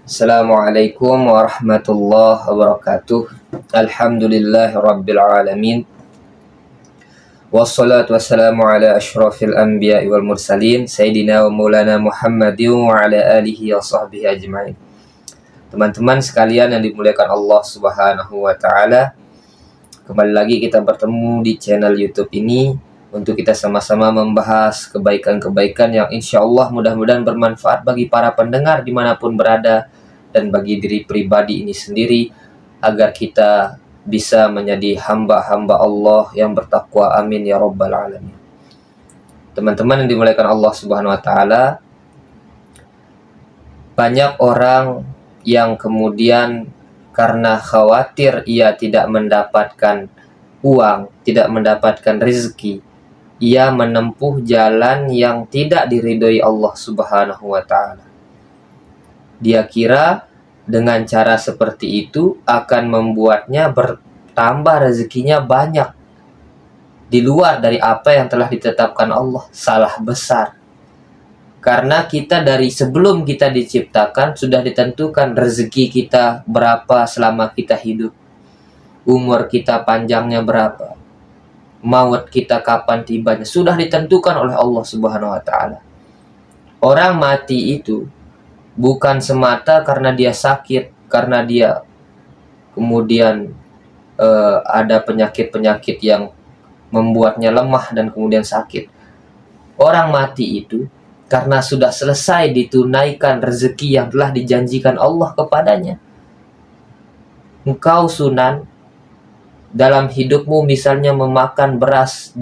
Assalamualaikum warahmatullahi wabarakatuh. Alhamdulillahirabbil alamin. Wassalatu wassalamu ala asyrafil anbiya'i wal mursalin Sayyidina wa maulana Muhammadin wa ala alihi wa sahbihi ajma'in. Teman-teman sekalian yang dimuliakan Allah Subhanahu wa taala, kembali lagi kita bertemu di channel YouTube ini untuk kita sama-sama membahas kebaikan-kebaikan yang insya Allah mudah-mudahan bermanfaat bagi para pendengar dimanapun berada dan bagi diri pribadi ini sendiri, agar kita bisa menjadi hamba-hamba Allah yang bertakwa. Amin ya rabbal alamin. Teman-teman yang dimuliakan Allah Subhanahu wa taala, banyak orang yang kemudian karena khawatir ia tidak mendapatkan uang, tidak mendapatkan rezeki, ia menempuh jalan yang tidak diridhoi Allah Subhanahu wa taala. Dia kira dengan cara seperti itu akan membuatnya bertambah rezekinya banyak di luar dari apa yang telah ditetapkan Allah. Salah besar. Karena kita dari sebelum kita diciptakan sudah ditentukan rezeki kita berapa selama kita hidup. Umur kita panjangnya berapa. Maut kita kapan tibanya sudah ditentukan oleh Allah Subhanahu wa taala. Orang mati itu bukan semata karena dia sakit, karena dia kemudian ada penyakit-penyakit yang membuatnya lemah dan kemudian sakit. Orang mati itu karena sudah selesai ditunaikan rezeki yang telah dijanjikan Allah kepadanya. Engkau Sunan dalam hidupmu misalnya memakan beras,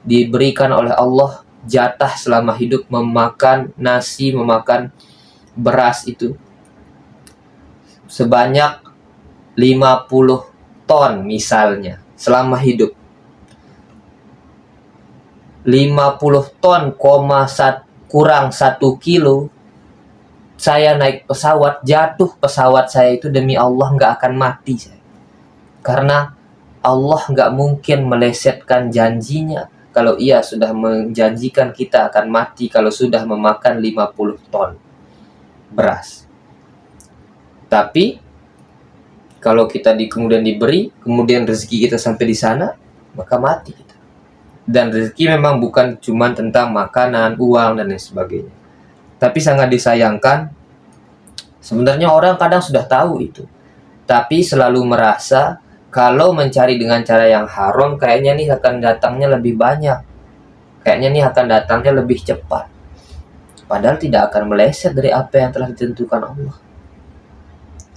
diberikan oleh Allah jatah selama hidup memakan nasi, memakan beras itu sebanyak 50 ton misalnya selama hidup. 50 ton, kurang 1 kilo. Saya naik pesawat, jatuh pesawat saya itu demi Allah nggak akan mati saya. Karena Allah nggak mungkin melesetkan janjinya kalau ia sudah menjanjikan kita akan mati kalau sudah memakan 50 ton beras. Tapi kalau kita kemudian diberi, kemudian rezeki kita sampai di sana, maka mati kita. Dan rezeki memang bukan cuma tentang makanan, uang, dan lain sebagainya. Tapi sangat disayangkan, sebenarnya orang kadang sudah tahu itu, tapi selalu merasa kalau mencari dengan cara yang haram, kayaknya nih akan datangnya lebih banyak. Kayaknya nih akan datangnya lebih cepat. Padahal tidak akan meleset dari apa yang telah ditentukan Allah.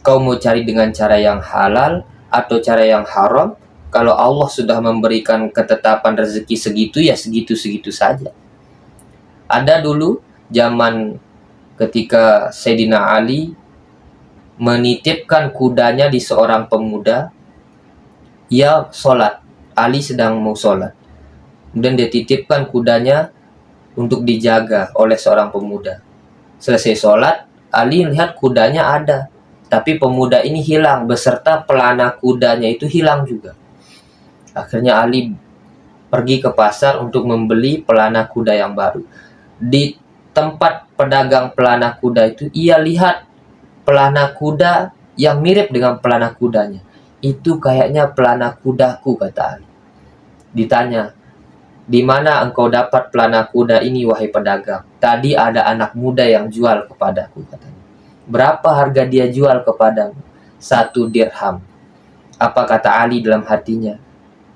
Kau mau cari dengan cara yang halal atau cara yang haram, kalau Allah sudah memberikan ketetapan rezeki segitu, ya segitu-segitu saja. Ada dulu zaman ketika Sayyidina Ali menitipkan kudanya di seorang pemuda. Ia sholat, Ali sedang mau sholat, dan dia titipkan kudanya untuk dijaga oleh seorang pemuda. Selesai sholat, Ali lihat kudanya ada, tapi pemuda ini hilang beserta pelana kudanya itu hilang juga. Akhirnya Ali pergi ke pasar untuk membeli pelana kuda yang baru. Di tempat pedagang pelana kuda itu, ia lihat pelana kuda yang mirip dengan pelana kudanya. Itu kayaknya pelana kudaku, kata Ali. Ditanya, di mana engkau dapat pelana kuda ini, wahai pedagang? Tadi ada anak muda yang jual kepadaku, katanya. Berapa harga dia jual kepadamu? 1 dirham. Apa kata Ali dalam hatinya?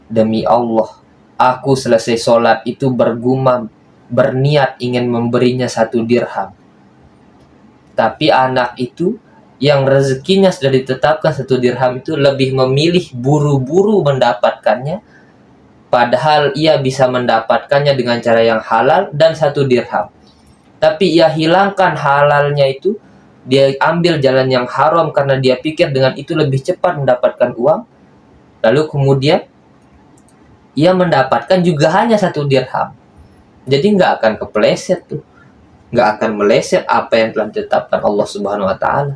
Demi Allah, aku selesai sholat itu bergumam, berniat ingin memberinya 1 dirham. Tapi anak itu yang rezekinya sudah ditetapkan 1 dirham itu lebih memilih buru-buru mendapatkannya, padahal ia bisa mendapatkannya dengan cara yang halal dan 1 dirham. Tapi ia hilangkan halalnya itu, dia ambil jalan yang haram karena dia pikir dengan itu lebih cepat mendapatkan uang. Lalu kemudian ia mendapatkan juga hanya 1 dirham. Jadi nggak akan kepleset tuh, nggak akan meleset apa yang telah ditetapkan Allah Subhanahu wa taala.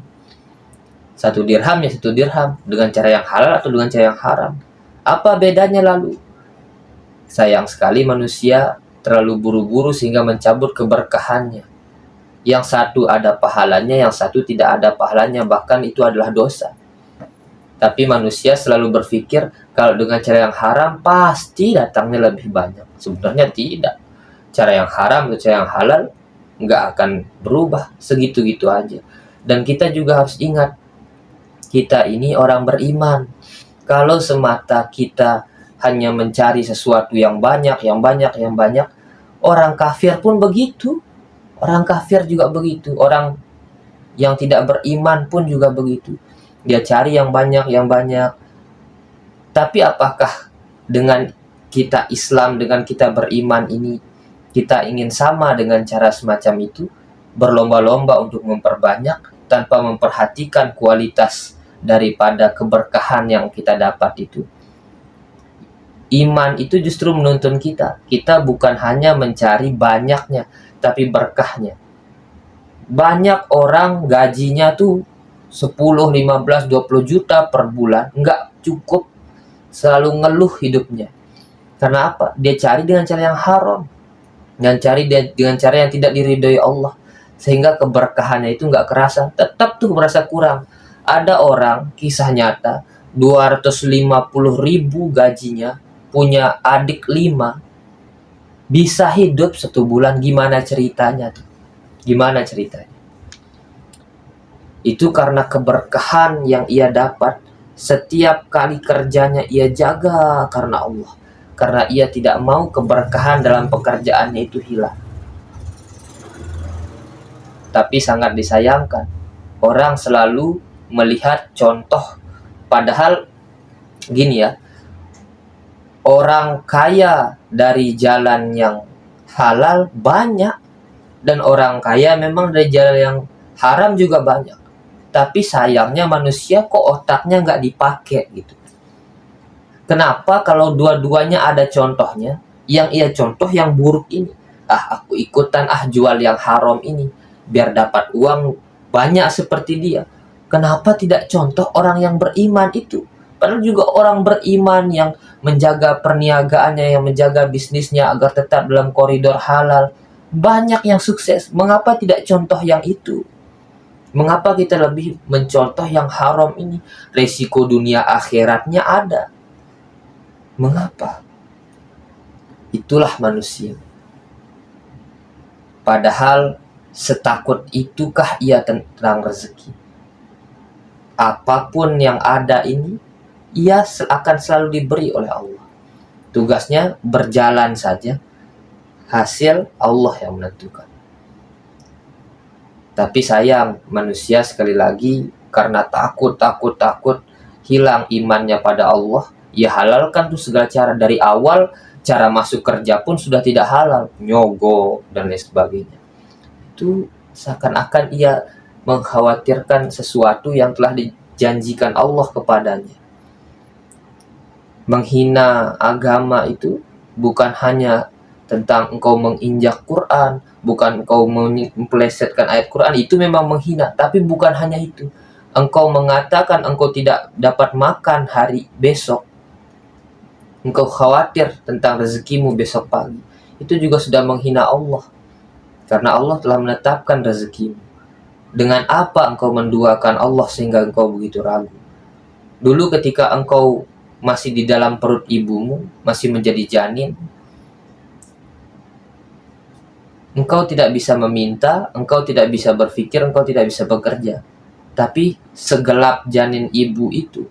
1 dirham ya 1 dirham, dengan cara yang halal atau dengan cara yang haram. Apa bedanya lalu? Sayang sekali manusia terlalu buru-buru sehingga mencabut keberkahannya. Yang satu ada pahalanya, yang satu tidak ada pahalanya, bahkan itu adalah dosa. Tapi manusia selalu berpikir kalau dengan cara yang haram pasti datangnya lebih banyak. Sebenarnya tidak. Cara yang haram atau cara yang halal nggak akan berubah, segitu-gitu aja. Dan kita juga harus ingat, kita ini orang beriman. Kalau semata kita hanya mencari sesuatu yang banyak, orang kafir pun begitu. Orang kafir juga begitu. Orang yang tidak beriman pun juga begitu. Dia cari yang banyak. Tapi apakah dengan kita Islam, dengan kita beriman ini, kita ingin sama dengan cara semacam itu? Berlomba-lomba untuk memperbanyak tanpa memperhatikan kualitas daripada keberkahan yang kita dapat itu. Iman itu justru menuntun kita. Kita bukan hanya mencari banyaknya, tapi berkahnya. Banyak orang gajinya tuh 10, 15, 20 juta per bulan, nggak cukup, selalu ngeluh hidupnya. Karena apa? Dia cari dengan cara yang haram, dan cari dengan cara yang tidak diridhoi Allah, sehingga keberkahannya itu nggak kerasa, tetap tuh merasa kurang. Ada orang, kisah nyata, 250.000 gajinya, punya adik 5, bisa hidup 1 bulan. Gimana ceritanya tuh? Gimana ceritanya? Itu karena keberkahan yang ia dapat. Setiap kali kerjanya ia jaga karena Allah, karena ia tidak mau keberkahan dalam pekerjaannya itu hilang. Tapi sangat disayangkan, orang selalu melihat contoh, padahal gini ya, orang kaya dari jalan yang halal banyak, dan orang kaya memang dari jalan yang haram juga banyak. Tapi sayangnya manusia kok otaknya nggak dipakai gitu. Kenapa kalau dua-duanya ada contohnya, yang ia contoh yang buruk ini? Aku ikutan jual yang haram ini, biar dapat uang banyak seperti dia. Kenapa tidak contoh orang yang beriman itu? Padahal juga orang beriman yang menjaga perniagaannya, yang menjaga bisnisnya agar tetap dalam koridor halal. Banyak yang sukses. Mengapa tidak contoh yang itu? Mengapa kita lebih mencontoh yang haram ini? Resiko dunia akhiratnya ada. Mengapa? Itulah manusia. Padahal setakut itukah ia tentang rezeki? Apapun yang ada ini, ia akan selalu diberi oleh Allah. Tugasnya berjalan saja. Hasil Allah yang menentukan. Tapi sayang, manusia sekali lagi karena takut hilang imannya pada Allah, ia halalkan tuh segala cara. Dari awal cara masuk kerja pun sudah tidak halal, nyogok dan lain sebagainya. Itu seakan-akan ia mengkhawatirkan sesuatu yang telah dijanjikan Allah kepadanya. Menghina agama itu bukan hanya tentang engkau menginjak Quran, bukan engkau memplesetkan ayat Quran, itu memang menghina. Tapi bukan hanya itu. Engkau mengatakan engkau tidak dapat makan hari besok, engkau khawatir tentang rezekimu besok pagi, itu juga sudah menghina Allah. Karena Allah telah menetapkan rezekimu. Dengan apa engkau menduakan Allah sehingga engkau begitu ragu? Dulu ketika engkau masih di dalam perut ibumu, masih menjadi janin, engkau tidak bisa meminta, engkau tidak bisa berpikir, engkau tidak bisa bekerja. Tapi segelap janin ibu itu,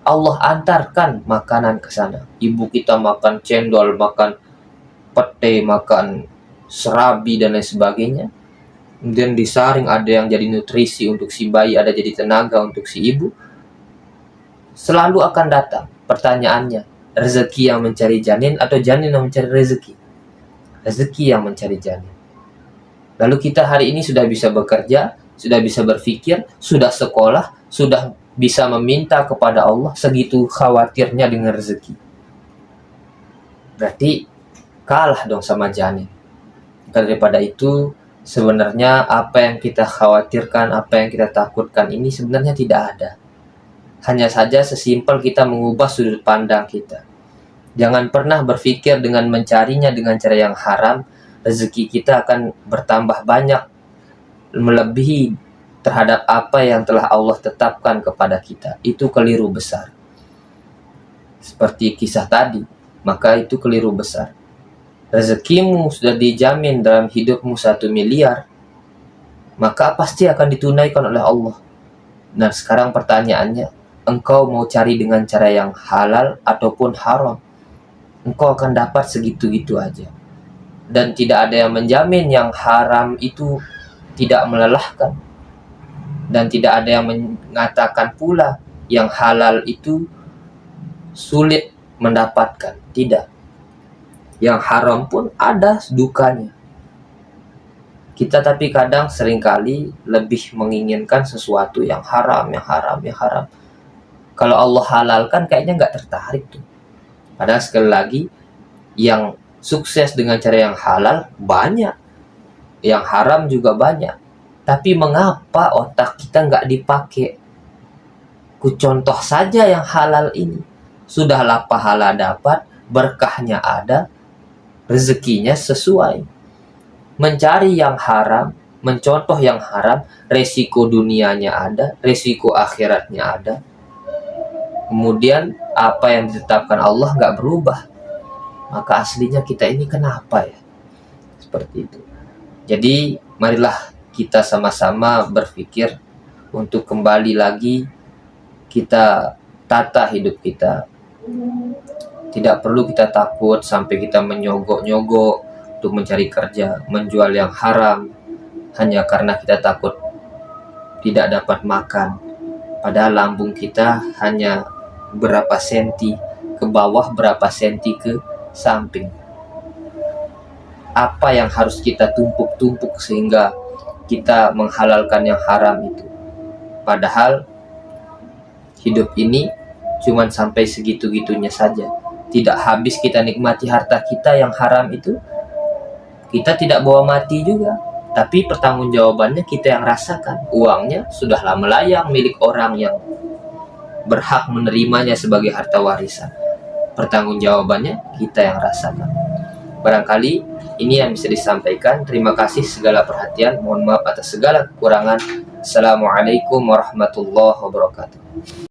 Allah antarkan makanan ke sana. Ibu kita makan cendol, makan pete, makan serabi dan lain sebagainya. Kemudian disaring, ada yang jadi nutrisi untuk si bayi, ada jadi tenaga untuk si ibu. Selalu akan datang pertanyaannya, rezeki yang mencari janin atau janin yang mencari rezeki? Rezeki yang mencari janin. Lalu kita hari ini sudah bisa bekerja, sudah bisa berpikir, sudah sekolah, sudah bisa meminta kepada Allah, segitu khawatirnya dengan rezeki. Berarti kalah dong sama janin. Daripada itu, sebenarnya apa yang kita khawatirkan, apa yang kita takutkan ini sebenarnya tidak ada. Hanya saja sesimpel kita mengubah sudut pandang kita. Jangan pernah berpikir dengan mencarinya dengan cara yang haram, rezeki kita akan bertambah banyak melebihi terhadap apa yang telah Allah tetapkan kepada kita, itu keliru besar. Seperti kisah tadi, maka itu keliru besar. Rezekimu sudah dijamin dalam hidupmu 1 miliar, maka pasti akan ditunaikan oleh Allah. Nah, sekarang pertanyaannya, engkau mau cari dengan cara yang halal ataupun haram? Engkau akan dapat segitu-gitu aja. Dan tidak ada yang menjamin yang haram itu tidak melelahkan. Dan tidak ada yang mengatakan pula yang halal itu sulit mendapatkan. Tidak. Yang haram pun ada dukanya. Kita tapi kadang seringkali lebih menginginkan sesuatu yang haram, yang haram, yang haram. Kalau Allah halalkan kayaknya nggak tertarik tuh. Padahal sekali lagi, yang sukses dengan cara yang halal banyak. Yang haram juga banyak. Tapi mengapa otak kita nggak dipakai? Ku contoh saja yang halal ini. Sudahlah pahala dapat, berkahnya ada, rezekinya sesuai. Mencari yang haram, mencontoh yang haram, resiko dunianya ada, resiko akhiratnya ada. Kemudian apa yang ditetapkan Allah nggak berubah. Maka aslinya kita ini kenapa ya? Seperti itu. Jadi marilah kita sama-sama berpikir untuk kembali lagi kita tata hidup kita. Tidak perlu kita takut sampai kita menyogok-nyogok untuk mencari kerja, menjual yang haram hanya karena kita takut tidak dapat makan. Padahal lambung kita hanya berapa senti ke bawah, berapa senti ke samping. Apa yang harus kita tumpuk-tumpuk sehingga kita menghalalkan yang haram itu? Padahal hidup ini cuman sampai segitu-gitunya saja. Tidak habis kita nikmati harta kita yang haram itu. Kita tidak bawa mati juga. Tapi pertanggungjawabannya kita yang rasakan. Uangnya sudahlah melayang milik orang yang berhak menerimanya sebagai harta warisan. Pertanggungjawabannya kita yang rasakan. Barangkali ini yang bisa disampaikan. Terima kasih segala perhatian. Mohon maaf atas segala kekurangan. Assalamualaikum warahmatullahi wabarakatuh.